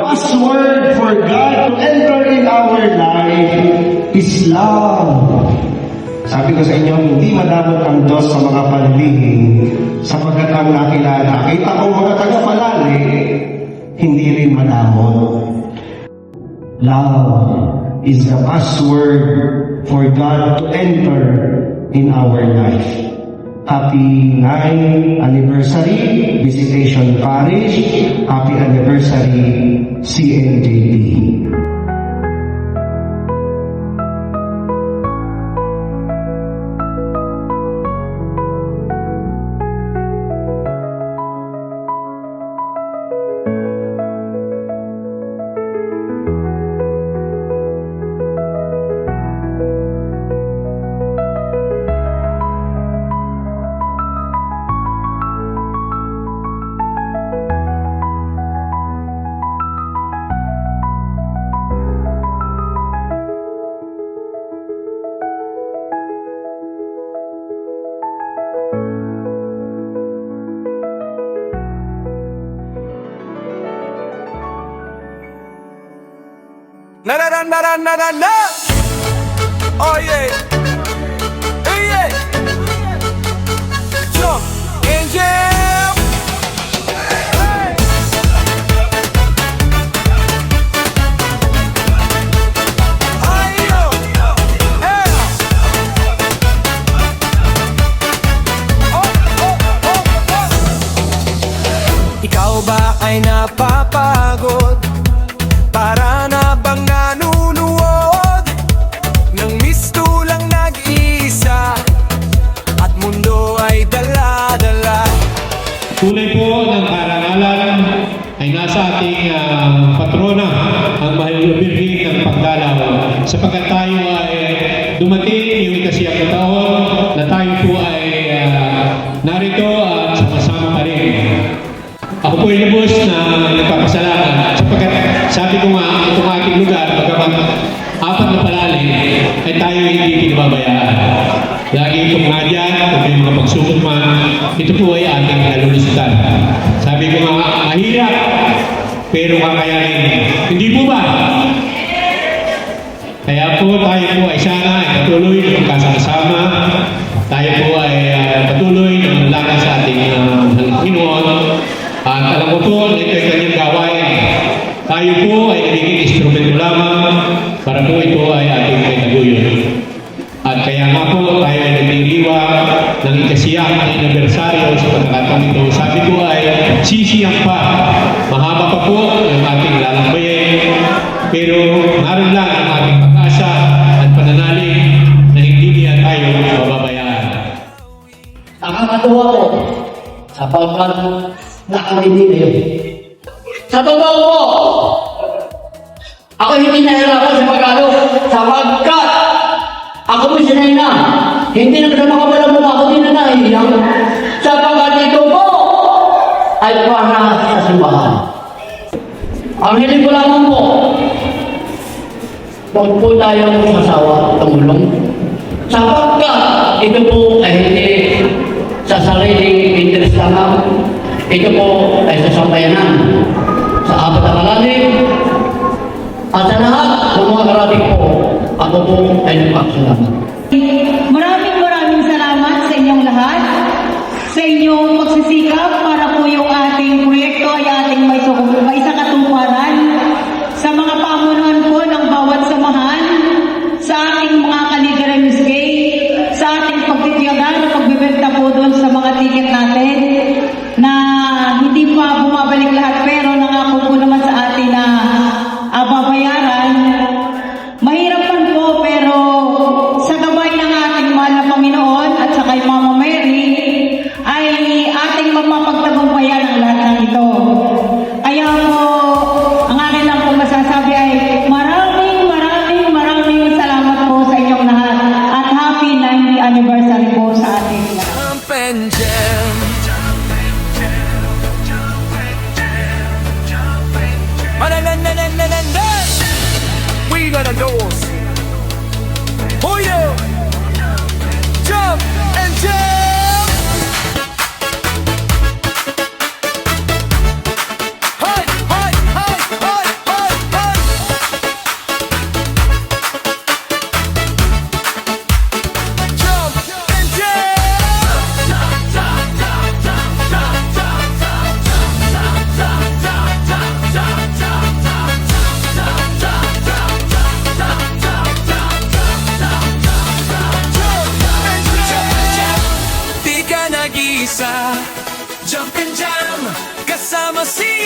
password for God to enter in our life is love. Sabi ko sa inyo, hindi madamot ang Diyos sa mga panlihing sapagkat ang nakilala. Kita ko mga taga-palali, hindi rin madamot. Love is the password for God to enter in our life. Happy 9th anniversary, Visitation Parish. Happy anniversary, CNJP. Na na na na na na na. Oh yeah. Hey yeah. Jump and jam. Hey. Ayo. Hey. Oh oh oh oh. Ikaw ba ay napapagod? Para na bang nanunuod ng mistulang nag-iisa at mundo ay dala-dala? Tunay po ng karangalan ay nasa ating patrona, ang Mahal na Birhen ng Pagdalaw, sapagkat tayo ay dumating yung ikasiyang na taon na tayo po ay narito at sama-sama pa rin. Ako po ay lubos na nagpapasalamat sapagkat sabi ko nga, itong ating lugar, pagkamat apat na palalim, ay tayo hindi pinababayaan. Lagi itong nga dyan, kung may mga pagsubok man, ito po ay ating kalulusutan. Sabi ko nga, mahirap, pero kakayanin. Hindi po ba? Kaya po tayo po ay sana ay patuloy na magkasama. Tayo po ay patuloy na manalangin sa ating Panginoon. At alam ko po, ito ay kanyang gawain. Tayo po ay nagiging instrumento lamang para po ito ay ating kaitaguyod. At kaya nga po tayo ay nagdiriwa ng ikasiyang anibersaryo sa pagkakataon ito. Sabi ko ay sisiyang pa. Mahaba pa po yung ating lalambayin. Pero naroon lang ang ating pag-asa at pananalig na hindi niya tayo mababayaan. Nakakatuwa ko sapagkat nakangindi kayo. Sa totoo po, ako hindi nahirapan sa pag-alok sapagkat ako mo sinay na. Hindi na sa mga walang mukha ako din na nahihiyak sapagkat ito po ay para sa simbahan. Ang hiling ko lamang po, huwag po tayong sasawa tumulong sapagkat ito po ay hindi sa sariling interest lamang. Ito po ay sa sambayanan, sa apat na malalim, at sa lahat ng mga karating po, ako po ay nagpapasalamat. Maraming salamat sa inyong lahat, sa inyong magsisikap para po yung ating proyekto ay ating may sakatuparan sa mga pamunuan po ng bawat samahan, sa ating mga kaligaran sa ating pagtitiyaga na pagbibenta po doon sa mga ticket natin na hindi pa bumabalik lahat pero nangako po naman sa atin na babayaran. Mahirapan po pero sa gabay ng ating mahal na Panginoon at sa kay Mama Mary ay ating mapapagtagumpayan ang lahat ng ito. Kaya po sea.